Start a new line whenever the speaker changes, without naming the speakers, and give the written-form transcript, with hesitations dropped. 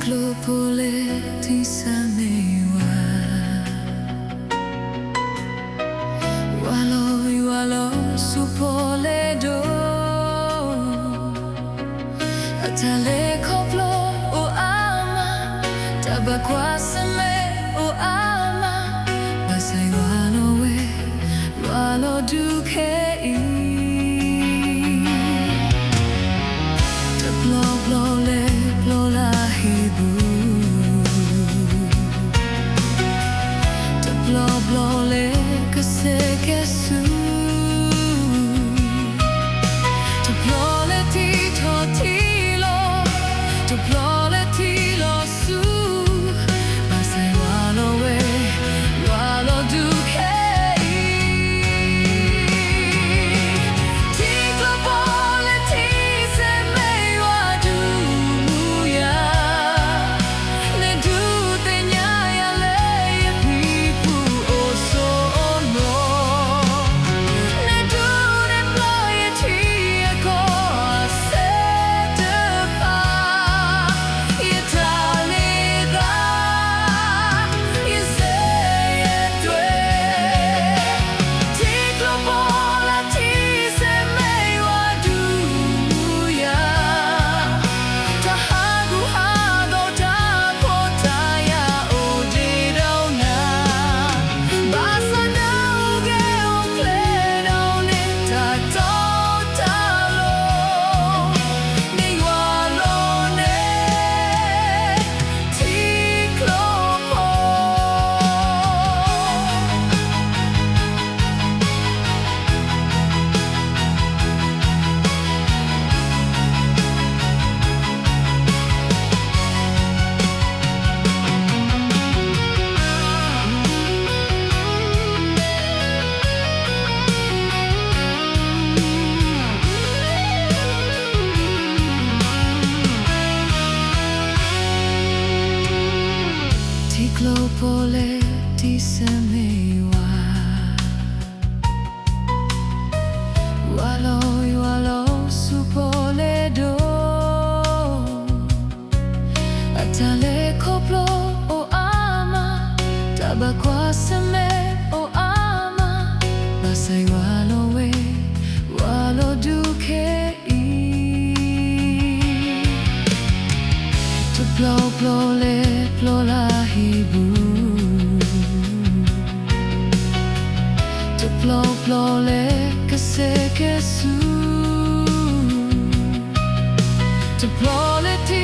Ciclopole ti samewa Walo supole do Atale koplo o ama Tabakwa same o ama Basay walo duke Blole que se que su Tu blole ti totilo Tu blole ti lo su Base walo duke Ti globole ti se me wa du ya Le du te nya ya le Ciclopole ti samewa Walo supole do Atale koplo o ama Tabakwa same o ama Basay walo duke Tu blole plola hibu Tu blole que se que su Tu blole ti